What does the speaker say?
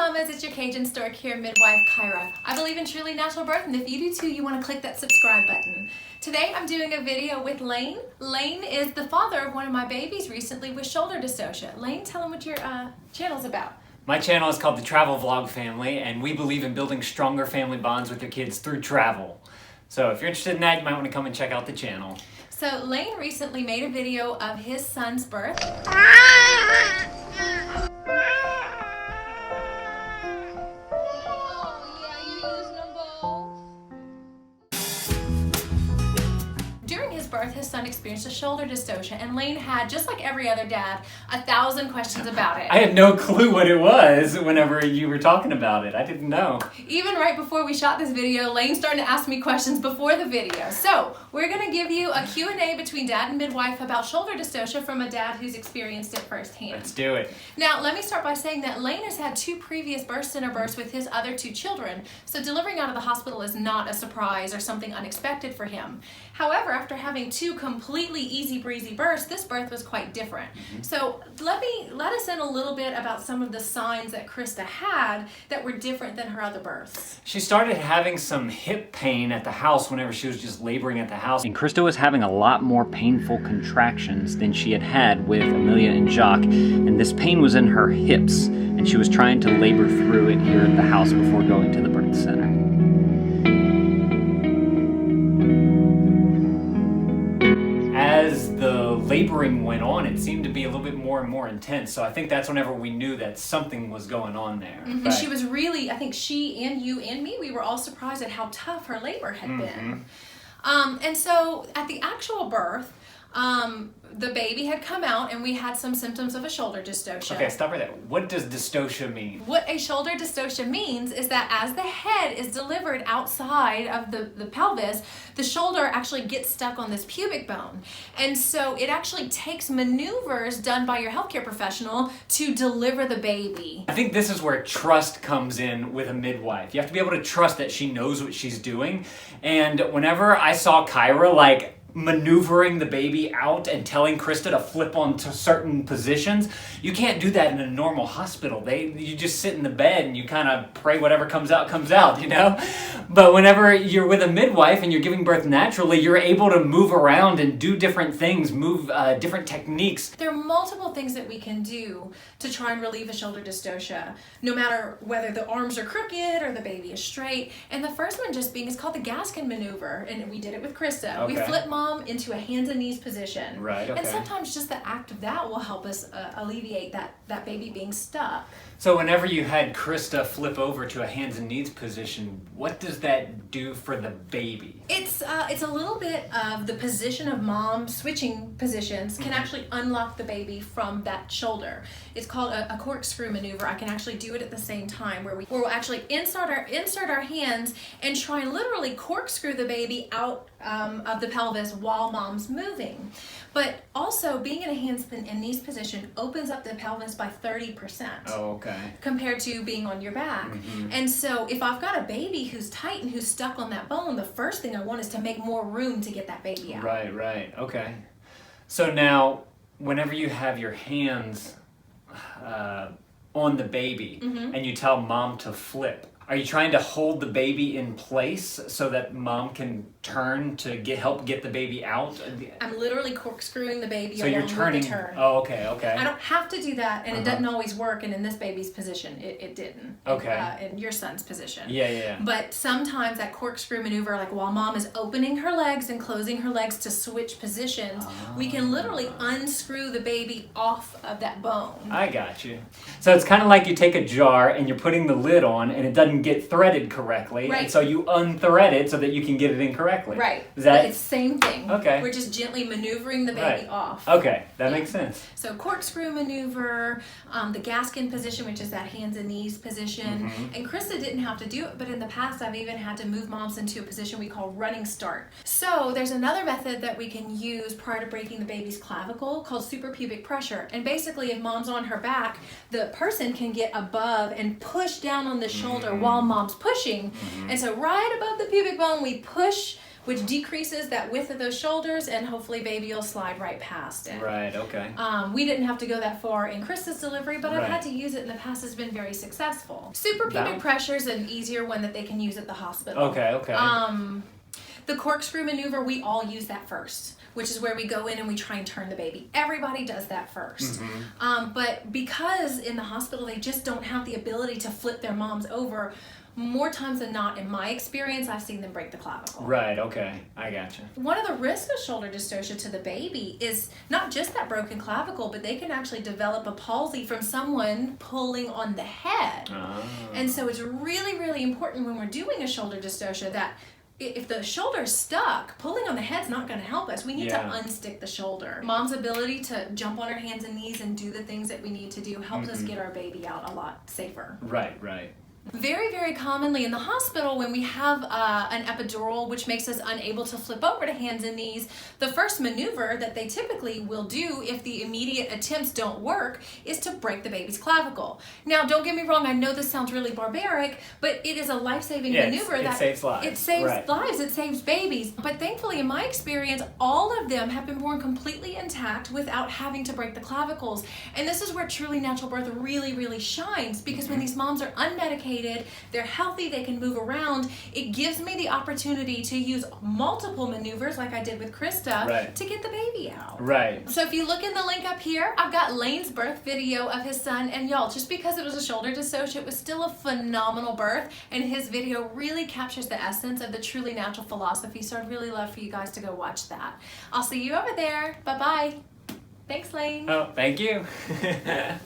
mamas, it's your Cajun stork here, Midwife Kira. I believe in truly natural birth, and if you do too, you want to click that subscribe button. Today I'm doing a video with Lane. Lane is the father of one of my babies recently with shoulder dystocia. Lane, tell him what your channel's about. My channel is called the Travel Vlog Family, and we believe in building stronger family bonds with your kids through travel. So if you're interested in that, you might want to come and check out the channel. So Lane recently made a video of his son's birth. During his birth, his son experienced a shoulder dystocia, and Lane had, just like every other dad, 1,000 questions about it. I had no clue what it was whenever you were talking about it. I didn't know. Even right before we shot this video, Lane started to ask me questions before the video. So we're going to give you a Q&A between dad and midwife about shoulder dystocia from a dad who's experienced it firsthand. Let's do it. Now, let me start by saying that Lane has had 2 previous birth center births with his other 2 children, so delivering out of the hospital is not a surprise or something unexpected for him. However, after having 2 completely easy breezy births, this birth was quite different. So let us in a little bit about some of the signs that Krista had that were different than her other births. She started having some hip pain at the house whenever she was just laboring at the house. And Krista was having a lot more painful contractions than she had had with Amelia and Jacques, and this pain was in her hips, and she was trying to labor through it here at the house before going to the birth center. As the laboring went on, it seemed to be a little bit more and more intense. So I think that's whenever we knew that something was going on there. And she was really, I think she and you and me, we were all surprised at how tough her labor had been. And so at the actual birth, the baby had come out and we had some symptoms of a shoulder dystocia. Okay, stop right there. What does dystocia mean? What a shoulder dystocia means is that as the head is delivered outside of the pelvis, the shoulder actually gets stuck on this pubic bone. And so it actually takes maneuvers done by your healthcare professional to deliver the baby. I think this is where trust comes in with a midwife. You have to be able to trust that she knows what she's doing. And whenever I saw Kira maneuvering the baby out and telling Krista to flip onto certain positions, you can't do that in a normal hospital. You just sit in the bed and you kind of pray whatever comes out, you know? But whenever you're with a midwife and you're giving birth naturally, you're able to move around and do different things, move different techniques. There are multiple things that we can do to try and relieve a shoulder dystocia, no matter whether the arms are crooked or the baby is straight. And the first one just being is called the Gaskin Maneuver, and we did it with Krista. Okay. We flip mom into a hands and knees position. Right, okay. And sometimes just the act of that will help us alleviate that baby being stuck. So whenever you had Krista flip over to a hands and knees position, what does that do for the baby? It's a little bit of the position of mom switching positions can actually unlock the baby from that shoulder. It's called a corkscrew maneuver. I can actually do it at the same time where we'll actually insert our hands and try and literally corkscrew the baby out of the pelvis while mom's moving. But also being in a hands and knees position opens up the pelvis by 30%. Oh, okay. Compared to being on your back. And so if I've got a baby who's tight and who's stuck on that bone, the first thing I want is to make more room to get that baby out. Right, okay. So now, whenever you have your hands on the baby and you tell mom to flip, are you trying to hold the baby in place so that mom can turn to help get the baby out? I'm literally corkscrewing the baby so along you're turning. with the turn. Oh, okay. I don't have to do that, and it doesn't always work. And in this baby's position, it didn't. Okay. In your son's position. Yeah. But sometimes that corkscrew maneuver, like while mom is opening her legs and closing her legs to switch positions, we can literally unscrew the baby off of that bone. I got you. So it's kind of like you take a jar and you're putting the lid on, and it doesn't get threaded correctly, right. And so you unthread it so that you can get it in correctly. Right. Is that? But it's the same thing. Okay. We're just gently maneuvering the baby off. Okay, that makes sense. So corkscrew maneuver, the Gaskin position, which is that hands and knees position. And Krista didn't have to do it, but in the past I've even had to move moms into a position we call running start. So there's another method that we can use prior to breaking the baby's clavicle called suprapubic pressure. And basically if mom's on her back, the person can get above and push down on the shoulder while mom's pushing. And so right above the pubic bone, we push which decreases that width of those shoulders, and hopefully baby will slide right past it. Right, okay. We didn't have to go that far in Krista's delivery, but I've Right. had to use it in the past. It's been very successful. Suprapubic pressure is an easier one that they can use at the hospital. Okay, okay. The corkscrew maneuver, we all use that first, which is where we go in and we try and turn the baby. Everybody does that first. But because in the hospital they just don't have the ability to flip their moms over, more times than not, in my experience, I've seen them break the clavicle. Right, okay. I gotcha. One of the risks of shoulder dystocia to the baby is not just that broken clavicle, but they can actually develop a palsy from someone pulling on the head. And so it's really, really important when we're doing a shoulder dystocia that if the shoulder's stuck, pulling on the head's not going to help us. We need to unstick the shoulder. Mom's ability to jump on her hands and knees and do the things that we need to do helps us get our baby out a lot safer. Right, right. Very, very commonly in the hospital when we have an epidural which makes us unable to flip over to hands and knees, the first maneuver that they typically will do if the immediate attempts don't work is to break the baby's clavicle. Now, don't get me wrong, I know this sounds really barbaric, but it is a life-saving maneuver. It saves lives. It saves lives, it saves babies. But thankfully, in my experience, all of them have been born completely intact without having to break the clavicles. And this is where truly natural birth really, really shines, because when these moms are unmedicated, they're healthy, they can move around, it gives me the opportunity to use multiple maneuvers like I did with Krista to get the baby out. Right. So if you look in the link up here, I've got Lane's birth video of his son, and y'all, just because it was a shoulder dystocia, it was still a phenomenal birth, and his video really captures the essence of the truly natural philosophy, so I'd really love for you guys to go watch that. I'll see you over there. Bye-bye. Thanks, Lane. Oh, thank you.